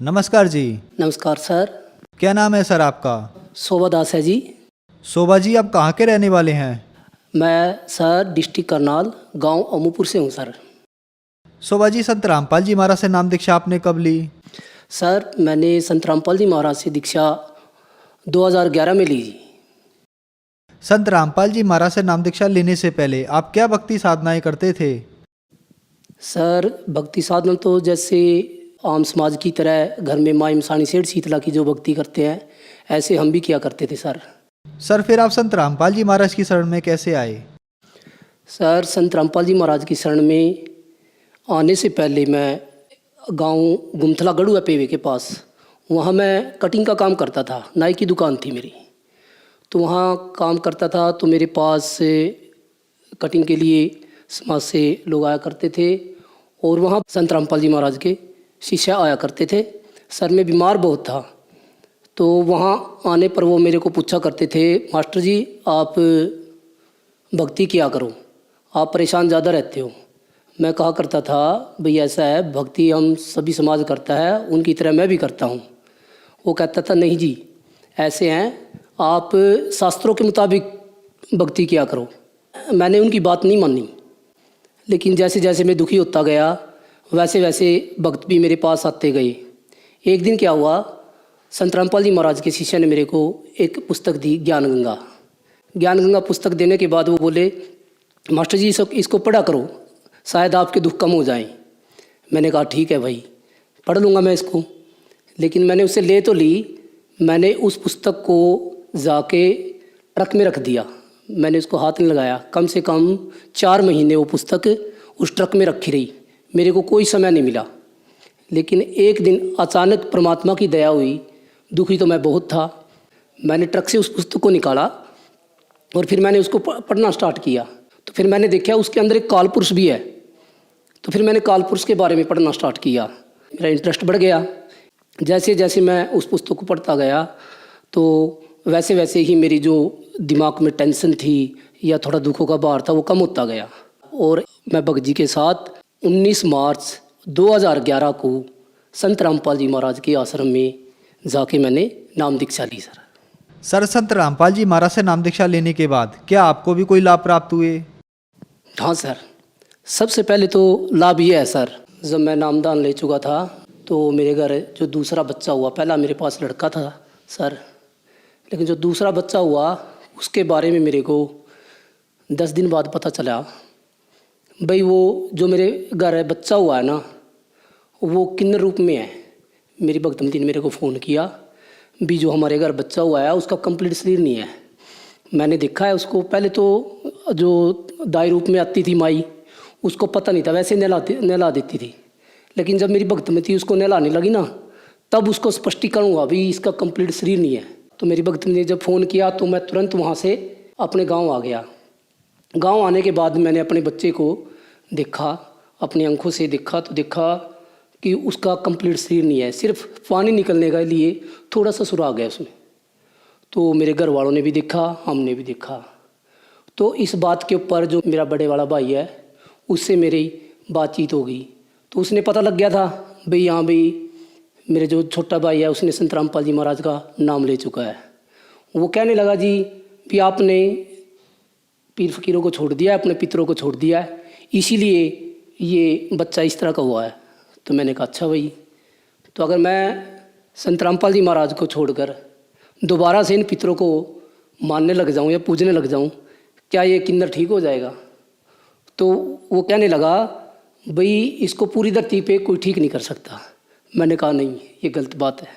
नमस्कार जी। नमस्कार सर। क्या नाम है सर आपका? शोभा दास है जी। शोभा जी, आप कहाँ के रहने वाले हैं? मैं सर डिस्ट्रिक्ट करनाल गांव अमूपुर से हूँ सर। शोभा जी, संत रामपाल जी महाराज से नाम दीक्षा आपने कब ली? सर मैंने संत रामपाल जी महाराज से दीक्षा 2011 में ली जी। संत रामपाल जी महाराज से नाम दीक्षा लेने से पहले आप क्या भक्ति साधनाएं करते थे? सर भक्ति साधना तो जैसे आम समाज की तरह घर में माई मसाणी सेठ शीतला की जो भक्ति करते हैं ऐसे हम भी किया करते थे सर। सर फिर आप संत रामपाल जी महाराज की शरण में कैसे आए? सर संत रामपाल जी महाराज की शरण में आने से पहले मैं गांव गुमथला गढ़ुआ पेवे के पास वहाँ मैं कटिंग का काम करता था। नाई की दुकान थी मेरी, तो वहाँ काम करता था। तो मेरे पास कटिंग के लिए समाज से लोग आया करते थे और वहाँ संत रामपाल जी महाराज के शिष्य आया करते थे। सर में बीमार बहुत था, तो वहाँ आने पर वो मेरे को पूछा करते थे, मास्टर जी आप भक्ति किया करो, आप परेशान ज़्यादा रहते हो। मैं कहा करता था भाई ऐसा है, भक्ति हम सभी समाज करता है, उनकी तरह मैं भी करता हूँ। वो कहता था नहीं जी ऐसे हैं, आप शास्त्रों के मुताबिक भक्ति किया करो। मैंने उनकी बात नहीं मानी, लेकिन जैसे जैसे मैं दुखी होता गया वैसे वैसे भक्त भी मेरे पास आते गए। एक दिन क्या हुआ, संत रामपाल जी महाराज के शिष्य ने मेरे को एक पुस्तक दी, ज्ञान गंगा। ज्ञान गंगा पुस्तक देने के बाद वो बोले मास्टर जी इसको पढ़ा करो, शायद आपके दुख कम हो जाएं। मैंने कहा ठीक है भाई, पढ़ लूँगा मैं इसको। लेकिन मैंने उसे ले तो ली, मैंने उस पुस्तक को जाके ट्रक में रख दिया। मैंने उसको हाथ नहीं लगाया। कम से कम 4 महीने वो पुस्तक उस ट्रक में रखी रही, मेरे को कोई समय नहीं मिला। लेकिन एक दिन अचानक परमात्मा की दया हुई, दुखी तो मैं बहुत था। मैंने ट्रक से उस पुस्तक को निकाला और फिर मैंने उसको पढ़ना स्टार्ट किया। तो फिर मैंने देखा उसके अंदर एक काल पुरुष भी है। तो फिर मैंने काल पुरुष के बारे में पढ़ना स्टार्ट किया, मेरा इंटरेस्ट बढ़ गया। जैसे जैसे मैं उस पुस्तक को पढ़ता गया तो वैसे वैसे ही मेरी जो दिमाग में टेंशन थी या थोड़ा दुखों का भार था वो कम होता गया। और मैं भगत जी के साथ 19 मार्च 2011 को संत रामपाल जी महाराज के आश्रम में जाके मैंने नाम दीक्षा ली सर। सर संत रामपाल जी महाराज से नाम दीक्षा लेने के बाद क्या आपको भी कोई लाभ प्राप्त हुए? हाँ सर, सबसे पहले तो लाभ ये है सर, जब मैं नामदान ले चुका था तो मेरे घर जो दूसरा बच्चा हुआ, पहला मेरे पास लड़का था सर, लेकिन जो दूसरा बच्चा हुआ उसके बारे में मेरे को 10 दिन बाद पता चला भाई वो जो मेरे घर है बच्चा हुआ है ना, वो किन्नर रूप में है। मेरी भगतमती ने मेरे को फ़ोन किया भी जो हमारे घर बच्चा हुआ है उसका कंप्लीट शरीर नहीं है। मैंने देखा है उसको। पहले तो जो दाई रूप में आती थी माई, उसको पता नहीं था, वैसे नहला देती थी। लेकिन जब मेरी भगतमती उसको नहलाने लगी ना, तब उसको स्पष्टीकरण हुआ भी इसका कंप्लीट शरीर नहीं है। तो मेरी भगतमती ने जब फ़ोन किया तो मैं तुरंत वहाँ से अपने गाँव आ गया। गांव आने के बाद मैंने अपने बच्चे को देखा, अपनी आंखों से देखा तो देखा कि उसका कंप्लीट शरीर नहीं है, सिर्फ पानी निकलने के लिए थोड़ा सा सुराग है उसमें। तो मेरे घर वालों ने भी देखा, हमने भी देखा। तो इस बात के ऊपर जो मेरा बड़े वाला भाई है उससे मेरी बातचीत हो गई। तो उसने पता लग गया था भाई हाँ भाई मेरे जो छोटा भाई है उसने संत रामपाल जी महाराज का नाम ले चुका है। वो कहने लगा जी भी आपने पीर फकीरों को छोड़ दिया है, अपने पितरों को छोड़ दिया है, इसीलिए ये बच्चा इस तरह का हुआ है। तो मैंने कहा अच्छा भाई, तो अगर मैं संत रामपाल जी महाराज को छोड़कर दोबारा से इन पितरों को मानने लग जाऊं या पूजने लग जाऊं, क्या ये किन्नर ठीक हो जाएगा? तो वो कहने लगा भाई इसको पूरी धरती पे कोई ठीक नहीं कर सकता। मैंने कहा नहीं, ये गलत बात है।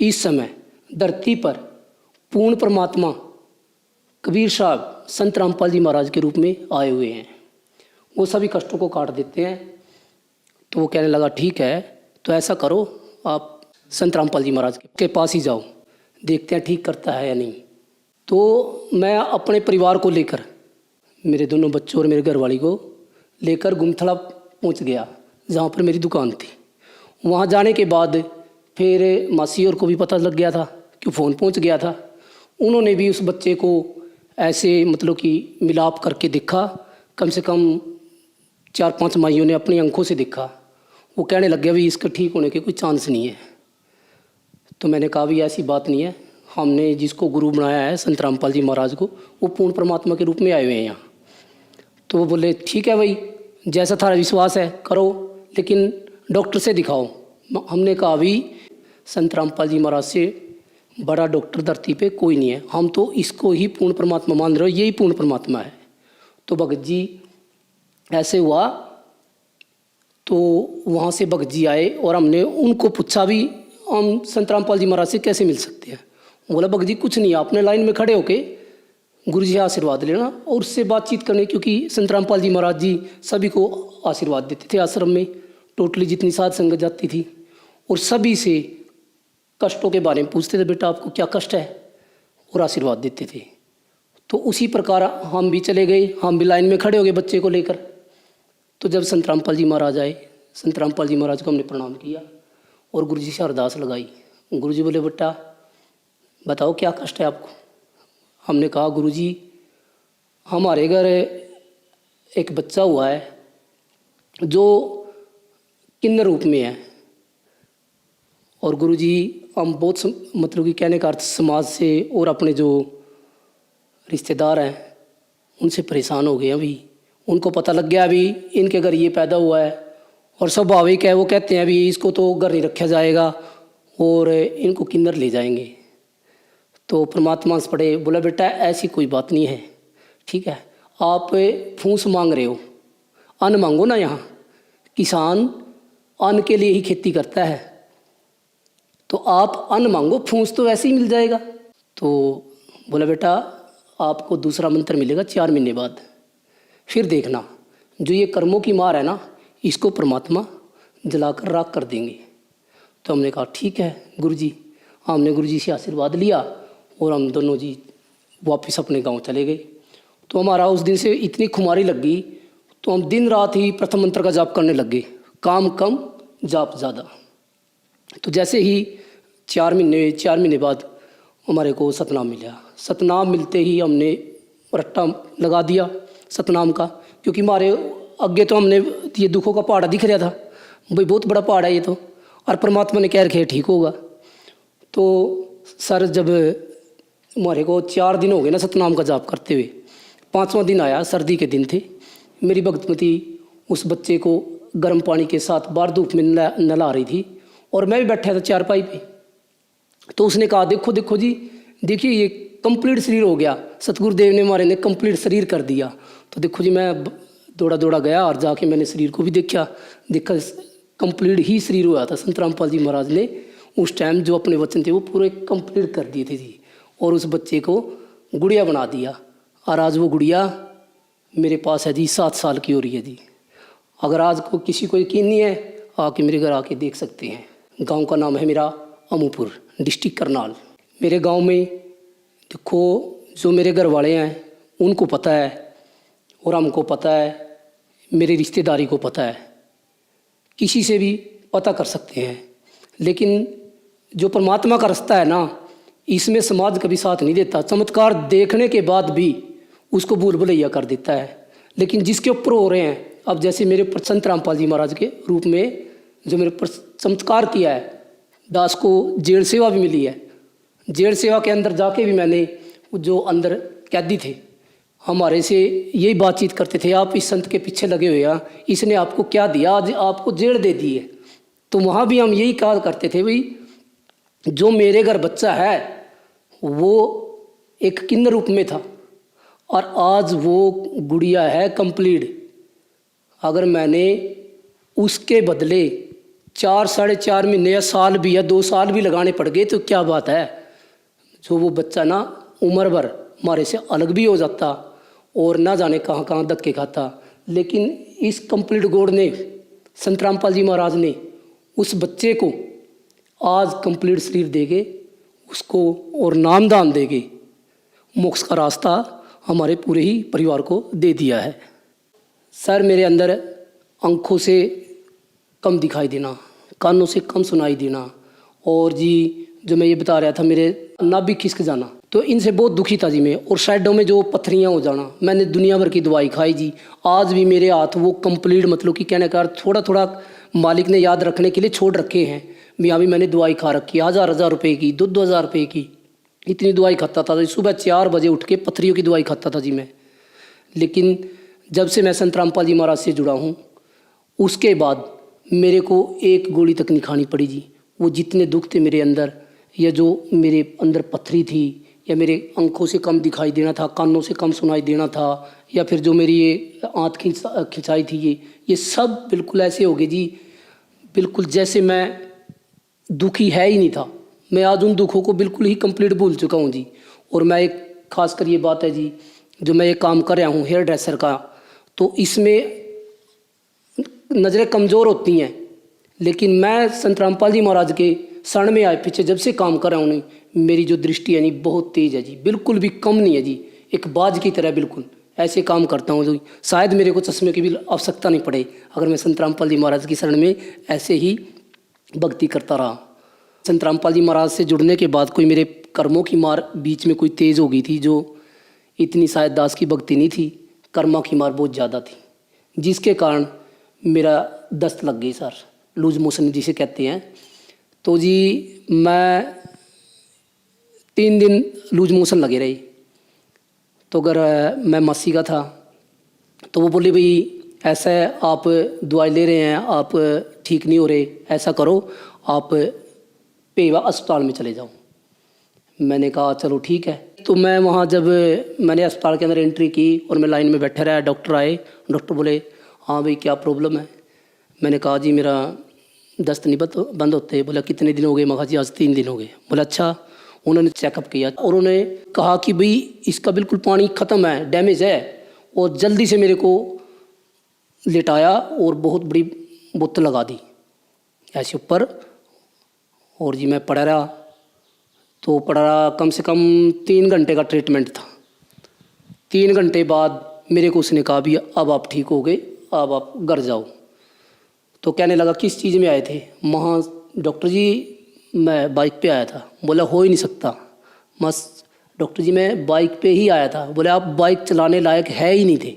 इस समय धरती पर पूर्ण परमात्मा कबीर साहब संत रामपाल जी महाराज के रूप में आए हुए हैं, वो सभी कष्टों को काट देते हैं। तो वो कहने लगा ठीक है, तो ऐसा करो आप संत रामपाल जी महाराज के पास ही जाओ, देखते हैं ठीक करता है या नहीं। तो मैं अपने परिवार को लेकर, मेरे दोनों बच्चों और मेरे घरवाली को लेकर गुमथला पहुंच गया जहाँ पर मेरी दुकान थी। वहाँ जाने के बाद फिर मासी और को भी पता लग गया था कि फ़ोन पहुंच गया था। उन्होंने भी उस बच्चे को ऐसे मतलब कि मिलाप करके देखा, कम से कम 4-5 माइयों ने अपनी आंखों से देखा। वो कहने लग गया भी इसका ठीक होने के कोई चांस नहीं है। तो मैंने कहा भी ऐसी बात नहीं है, हमने जिसको गुरु बनाया है संत रामपाल जी महाराज को, वो पूर्ण परमात्मा के रूप में आए हुए हैं यहाँ। तो वो बोले ठीक है भाई, जैसा थारा विश्वास है करो, लेकिन डॉक्टर से दिखाओ। हमने कहा अभी संत रामपाल जी महाराज से बड़ा डॉक्टर धरती पे कोई नहीं है, हम तो इसको ही पूर्ण परमात्मा मान रहे हो, यही पूर्ण परमात्मा है। तो भगत जी ऐसे हुआ, तो वहाँ से भगत जी आए और हमने उनको पूछा भी हम संत रामपाल जी महाराज से कैसे मिल सकते हैं। बोला भगत जी कुछ नहीं, आपने लाइन में खड़े होके गुरु जी आशीर्वाद लेना और उससे बातचीत करने, क्योंकि संत रामपाल जी महाराज जी सभी को आशीर्वाद देते थे आश्रम में, टोटली जितनी साध संगत जाती थी, और सभी से कष्टों के बारे में पूछते थे, बेटा आपको क्या कष्ट है, और आशीर्वाद देते थे। तो उसी प्रकार हम भी चले गए, हम भी लाइन में खड़े हो गए बच्चे को लेकर। तो जब संत रामपाल जी महाराज आए, संत रामपाल जी महाराज को हमने प्रणाम किया और गुरु जी से अरदास लगाई। गुरु जी बोले बेटा बताओ क्या कष्ट है आपको। हमने कहा गुरु जी हमारे घर एक बच्चा हुआ है जो किन्नर रूप में है, और गुरु जी हम बहुत मतलब कि कहने का अर्थ समाज से और अपने जो रिश्तेदार हैं उनसे परेशान हो गए। अभी उनको पता लग गया अभी इनके घर ये पैदा हुआ है, और स्वाभाविक है वो कहते हैं अभी इसको तो घर नहीं रखा जाएगा और इनको किन्नर ले जाएंगे। तो परमात्मा से पढ़े, बोला बेटा ऐसी कोई बात नहीं है, ठीक है आप फूस मांग रहे हो, अन्न मांगो ना, यहाँ किसान अन्न के लिए ही खेती करता है, तो आप अन्न मांगो, फूस तो वैसे ही मिल जाएगा। तो बोला बेटा आपको दूसरा मंत्र मिलेगा 4 महीने बाद, फिर देखना जो ये कर्मों की मार है ना, इसको परमात्मा जलाकर राख कर देंगे। तो हमने कहा ठीक है गुरुजी। हमने गुरुजी से आशीर्वाद लिया और हम दोनों जी वापस अपने गांव चले गए। तो हमारा उस दिन से इतनी खुमारी लग गई, तो हम दिन रात ही प्रथम मंत्र का जाप करने लग गए, काम कम जाप ज़्यादा। तो जैसे ही 4 महीने बाद हमारे को सतनाम मिला। सतनाम मिलते ही हमने रट्टा लगा दिया सतनाम का, क्योंकि हमारे आगे तो हमने ये दुखों का पहाड़ दिख रहा था, भाई बहुत बड़ा पहाड़ है ये तो, और परमात्मा ने कह रखे ठीक होगा। तो सर जब हमारे को 4 दिन हो गए ना सतनाम का जाप करते हुए, 5वां दिन आया, सर्दी के दिन थे, मेरी भगतमती उस बच्चे को गर्म पानी के साथ बाहर धूप में नला रही थी और मैं भी बैठा था चारपाई पे। तो उसने कहा देखो देखो जी, देखिए ये कंप्लीट शरीर हो गया, सतगुरुदेव ने हमारे ने कंप्लीट शरीर कर दिया। तो देखो जी मैं दौड़ा दौड़ा गया और जाके मैंने शरीर को भी देखा कंप्लीट ही शरीर हुआ था। संत रामपाल जी महाराज ने उस टाइम जो अपने वचन थे वो पूरे कंप्लीट कर दिए थे जी, और उस बच्चे को गुड़िया बना दिया। और आज वो गुड़िया मेरे पास है जी, 7 साल की हो रही है जी। अगर आज को किसी को यकीन नहीं है आके मेरे घर आके देख सकते हैं। गांव का नाम है मेरा अमूपुर, डिस्ट्रिक्ट करनाल। मेरे गांव में देखो जो मेरे घर वाले हैं उनको पता है और हमको पता है, मेरी रिश्तेदारी को पता है, किसी से भी पता कर सकते हैं। लेकिन जो परमात्मा का रास्ता है ना, इसमें समाज कभी साथ नहीं देता। चमत्कार देखने के बाद भी उसको भूल भुलैया कर देता है। लेकिन जिसके ऊपर हो रहे हैं, अब जैसे मेरे पर संत रामपाल जी महाराज के रूप में जो मेरे पर चमत्कार किया है, दास को जेल सेवा भी मिली है। जेल सेवा के अंदर जाके भी मैंने जो अंदर कैदी थे हमारे से यही बातचीत करते थे, आप इस संत के पीछे लगे हुए हैं, इसने आपको क्या दिया, आज आपको जेल दे दी है। तो वहाँ भी हम यही कहा करते थे, भाई जो मेरे घर बच्चा है वो एक किन्नर रूप में था और आज वो गुड़िया है कंप्लीट। अगर मैंने उसके बदले 4 साढ़े 4 महीने या साल भी या 2 साल भी लगाने पड़ गए तो क्या बात है, जो वो बच्चा ना उम्र भर हमारे से अलग भी हो जाता और ना जाने कहाँ कहाँ धक्के खाता। लेकिन इस कंप्लीट गॉड ने, संत रामपाल जी महाराज ने उस बच्चे को आज कंप्लीट शरीर देके उसको और नामदान देके मोक्ष का रास्ता हमारे पूरे ही परिवार को दे दिया है। सर मेरे अंदर आँखों से कम दिखाई देना, कानों से कम सुनाई देना, और जी जो मैं ये बता रहा था मेरे नाभि खिसक जाना, तो इनसे बहुत दुखी था जी मैं। और साइडों में जो पत्थरियाँ हो जाना, मैंने दुनिया भर की दवाई खाई जी, आज भी मेरे हाथ वो कंप्लीट मतलब कि कहने का थोड़ा थोड़ा मालिक ने याद रखने के लिए छोड़ रखे हैं। भी अभी मैंने दवाई खा रखी है 1000 रुपये की, 2-2000 रुपये की, इतनी दवाई खाता था जी। सुबह 4 बजे उठ के पथरियों की दवाई खाता था जी मैं। लेकिन जब से मैं संत रामपाल जी महाराज से जुड़ा हूँ, उसके बाद मेरे को एक गोली तक नहीं खानी पड़ी जी। वो जितने दुख थे मेरे अंदर, या जो मेरे अंदर पथरी थी, या मेरे आंखों से कम दिखाई देना था, कानों से कम सुनाई देना था, या फिर जो मेरी ये आँख खिंचाई थी, ये सब बिल्कुल ऐसे हो गए जी, बिल्कुल जैसे मैं दुखी है ही नहीं था। मैं आज उन दुखों को बिल्कुल ही कंप्लीट भूल चुका हूँ जी। और मैं एक खासकर ये बात है जी, जो मैं ये काम कर रहा हूँ हेयर ड्रेसर का, तो इसमें नज़रें कमज़ोर होती हैं, लेकिन मैं संत रामपाल जी महाराज के शरण में आए पीछे जब से काम कर रहा हूँ, मेरी जो दृष्टि है नहीं बहुत तेज़ है जी, बिल्कुल भी कम नहीं है जी, एक बाज की तरह बिल्कुल ऐसे काम करता हूँ जो शायद मेरे को चश्मे की भी आवश्यकता नहीं पड़े, अगर मैं संत रामपाल जी महाराज की शरण में ऐसे ही भक्ति करता रहा। संत रामपाल जी महाराज से जुड़ने के बाद कोई मेरे कर्मों की मार बीच में कोई तेज़ हो गई थी, जो इतनी शायद दास की भक्ति नहीं थी, कर्मों की मार बहुत ज़्यादा थी, जिसके कारण मेरा दस्त लग गई सर, लूज मोशन जिसे कहते हैं। तो जी मैं 3 दिन लूज मोशन लगे रही। तो अगर मैं मासी का था तो वो बोले भाई ऐसा है, आप दवाई ले रहे हैं, आप ठीक नहीं हो रहे, ऐसा करो आप पेवा अस्पताल में चले जाओ। मैंने कहा चलो ठीक है। तो मैं वहाँ जब मैंने अस्पताल के अंदर एंट्री की और मैं लाइन में बैठा रहा, डॉक्टर आए, डॉक्टर बोले हाँ भाई क्या प्रॉब्लम है। मैंने कहा जी मेरा दस्त नहीं बंद होते। बोला कितने दिन हो गए। मैं कहा जी आज 3 दिन हो गए। बोला अच्छा। उन्होंने चेकअप किया और उन्होंने कहा कि भाई इसका बिल्कुल पानी ख़त्म है, डैमेज है, और जल्दी से मेरे को लेटाया और बहुत बड़ी बोतल लगा दी ऐसे ऊपर। और जी मैं पड़ा रहा, तो पड़ा रहा, कम से कम 3 घंटे का ट्रीटमेंट था। 3 घंटे बाद मेरे को उसने कहा भी अब आप ठीक हो गए, अब आप घर जाओ। तो कहने लगा किस चीज़ में आए थे। वहाँ डॉक्टर जी मैं बाइक पे आया था। बोला हो ही नहीं सकता। मस्त डॉक्टर जी मैं बाइक पे ही आया था। बोले आप बाइक चलाने लायक है ही नहीं थे।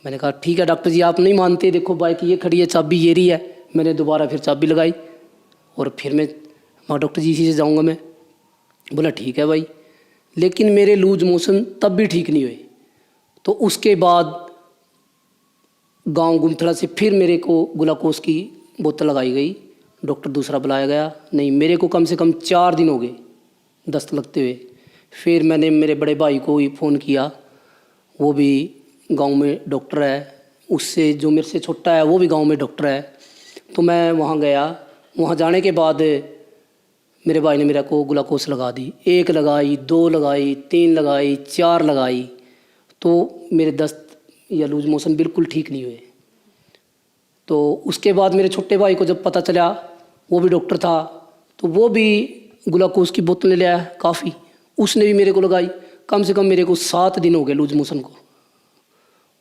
मैंने कहा ठीक है डॉक्टर जी आप नहीं मानते, देखो बाइक ये खड़ी है, चाबी ये रही है। मैंने दोबारा फिर चाबी लगाई और फिर मैं वहाँ डॉक्टर जी इसी से जाऊँगा मैं। बोला ठीक है भाई। लेकिन मेरे लूज मोशन तब भी ठीक नहीं हुए। तो उसके बाद गांव गुमथड़ा से फिर मेरे को ग्लूकोज की बोतल लगाई गई, डॉक्टर दूसरा बुलाया गया। नहीं, मेरे को कम से कम 4 दिन हो गए दस्त लगते हुए। फिर मैंने मेरे बड़े भाई को ही फ़ोन किया, वो भी गांव में डॉक्टर है, उससे जो मेरे से छोटा है वो भी गांव में डॉक्टर है। तो मैं वहाँ गया। वहाँ जाने के बाद मेरे भाई ने मेरे को ग्लूकोज लगा दी। 1 लगाई, 2 लगाई, 3 लगाई, 4 लगाई, तो मेरे दस्त या लूज मोशन बिल्कुल ठीक नहीं हुए। तो उसके बाद मेरे छोटे भाई को जब पता चला, वो भी डॉक्टर था, तो वो भी ग्लूकोज की बोतल ले आया काफ़ी, उसने भी मेरे को लगाई। कम से कम मेरे को 7 दिन हो गए लूज मोशन को।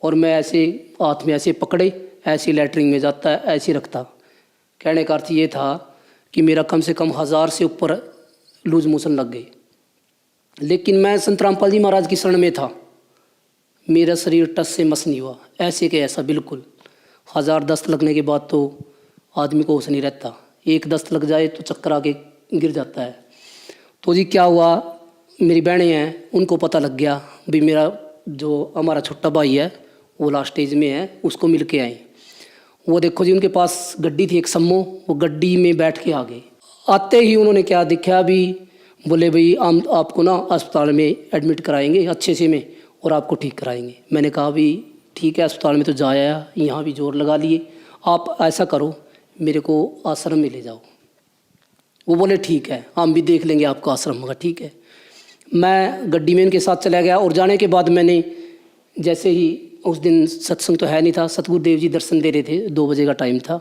और मैं ऐसे हाथ में ऐसे पकड़े, ऐसे लैटरिन में जाता है, ऐसे रखता। कहने का अर्थ ये था कि मेरा कम से कम 1000 से ऊपर लूज मोशन लग गए। लेकिन मैं संत रामपाल जी महाराज की शरण में था, मेरा शरीर टस से मस नहीं हुआ, ऐसे के ऐसा बिल्कुल। 1000 दस्त लगने के बाद तो आदमी को होश नहीं रहता, 1 दस्त लग जाए तो चक्कर आके गिर जाता है। तो जी क्या हुआ, मेरी बहनें हैं, उनको पता लग गया भी मेरा जो हमारा छोटा भाई है वो लास्ट स्टेज में है, उसको मिल के आए। वो देखो जी उनके पास गड्डी थी एक सम्मो, वो गड्डी में बैठ के आ गए। आते ही उन्होंने क्या देखा भी, बोले भाई हम आपको ना अस्पताल में एडमिट कराएंगे अच्छे से में, और आपको ठीक कराएंगे। मैंने कहा भी ठीक है, अस्पताल में तो जा आया, यहाँ भी जोर लगा लिए, आप ऐसा करो मेरे को आश्रम में ले जाओ। वो बोले ठीक है हम भी देख लेंगे आपको आश्रम का। ठीक है, मैं गड्डी में इनके साथ चला गया। और जाने के बाद मैंने जैसे ही, उस दिन सत्संग तो है नहीं था, सतगुरुदेव जी दर्शन दे रहे थे, 2 बजे का टाइम था।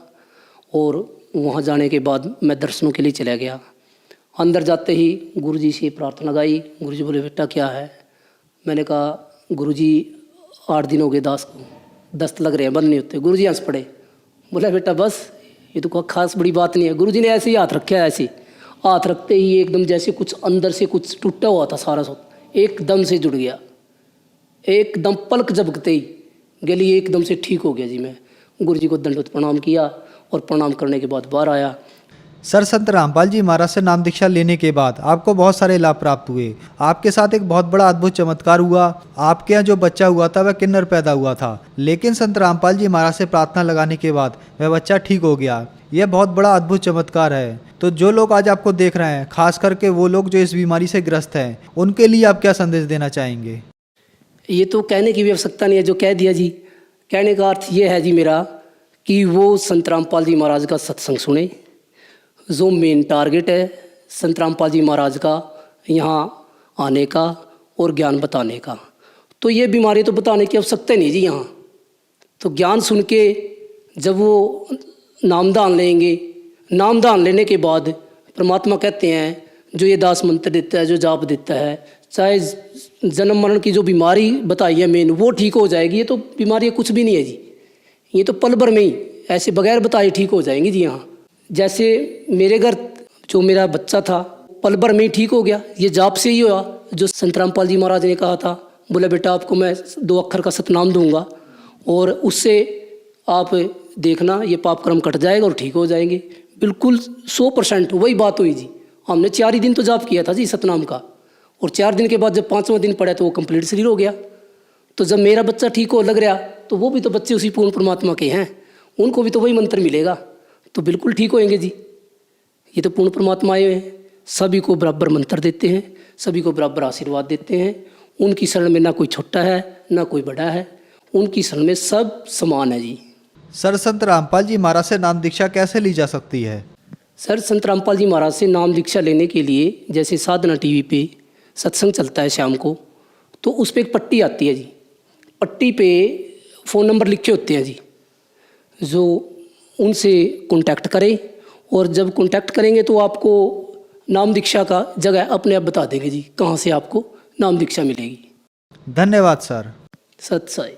और वहाँ जाने के बाद मैं दर्शनों के लिए चला गया। अंदर जाते ही गुरुजी से प्रार्थना गाई। गुरुजी बोले बेटा क्या है। मैंने कहा गुरुजी 8 दिन हो गए दास को, दस्त लग रहे हैं, बंद नहीं होते। गुरुजी हंस पड़े, बोला बेटा बस ये तो कोई खास बड़ी बात नहीं है। गुरुजी ने ऐसे ही हाथ रखा है, ऐसे हाथ रखते ही एकदम जैसे कुछ अंदर से कुछ टूटा हुआ था, सारा सब एकदम से जुड़ गया। एकदम पलक झपकते ही गली एकदम से ठीक हो गया जी। मैं गुरुजी को दंडवत प्रणाम किया और प्रणाम करने के बाद बाहर आया। सर, संत रामपाल जी महाराज से नाम दीक्षा लेने के बाद आपको बहुत सारे लाभ प्राप्त हुए। आपके साथ एक बहुत बड़ा अद्भुत चमत्कार हुआ। आपके यहाँ जो बच्चा हुआ था वह किन्नर पैदा हुआ था, लेकिन संत रामपाल जी महाराज से प्रार्थना लगाने के बाद वह बच्चा ठीक हो गया। यह बहुत बड़ा अद्भुत चमत्कार है। तो जो लोग आज आपको देख रहे हैं, खास करके वो लोग जो इस बीमारी से ग्रस्त हैं, उनके लिए आप क्या संदेश देना चाहेंगे? ये तो कहने की भी आवश्यकता नहीं है, जो कह दिया जी। कहने का अर्थ ये है जी मेरा कि वो संत रामपाल जी महाराज का सत्संग सुने। जो मेन टारगेट है संत रामपाल जी महाराज का यहाँ आने का और ज्ञान बताने का, तो ये बीमारी तो बताने की आवश्यकता नहीं जी यहाँ। तो ज्ञान सुन के जब वो नामदान लेंगे, नामदान लेने के बाद परमात्मा कहते हैं जो ये दास मंत्र देता है, जो जाप देता है, चाहे जन्म मरण की जो बीमारी बताई है मेन, वो ठीक हो जाएगी। ये तो बीमारी कुछ भी नहीं है जी, ये तो पल भर में ही ऐसे बगैर बताए ठीक हो जाएंगी जी यहाँ। जैसे मेरे घर जो मेरा बच्चा था पल भर में ही ठीक हो गया, ये जाप से ही हुआ। जो संत रामपाल जी महाराज ने कहा था, बोला बेटा आपको मैं 2 अक्षर का सतनाम दूंगा और उससे आप देखना ये पाप कर्म कट जाएगा और ठीक हो जाएंगे। बिल्कुल 100% वही बात हुई जी। हमने 4 ही दिन तो जाप किया था जी सतनाम का, और 4 दिन के बाद जब 5वां दिन पड़ा तो वो कंप्लीट शरीर हो गया। तो जब मेरा बच्चा ठीक हो लग रहा तो वो भी तो बच्चे उसी पूर्ण परमात्मा के हैं, उनको भी तो वही मंत्र मिलेगा, तो बिल्कुल ठीक होएंगे जी। ये तो पूर्ण परमात्मा आए हुए हैं, सभी को बराबर मंत्र देते हैं, सभी को बराबर आशीर्वाद देते हैं। उनकी शरण में ना कोई छोटा है ना कोई बड़ा है, उनकी शरण में सब समान है जी। सर, संत रामपाल जी महाराज से नाम दीक्षा कैसे ली जा सकती है? सर, संत रामपाल जी महाराज से नाम दीक्षा लेने के लिए जैसे साधना टीवी पे सत्संग चलता है शाम को, तो उस पर एक पट्टी आती है जी। पट्टी पे फ़ोन नंबर लिखे होते हैं जी, जो उनसे कांटेक्ट करें, और जब कांटेक्ट करेंगे तो आपको नाम दीक्षा का जगह अपने आप बता देंगे जी, कहाँ से आपको नाम दीक्षा मिलेगी। धन्यवाद सर। सत साई।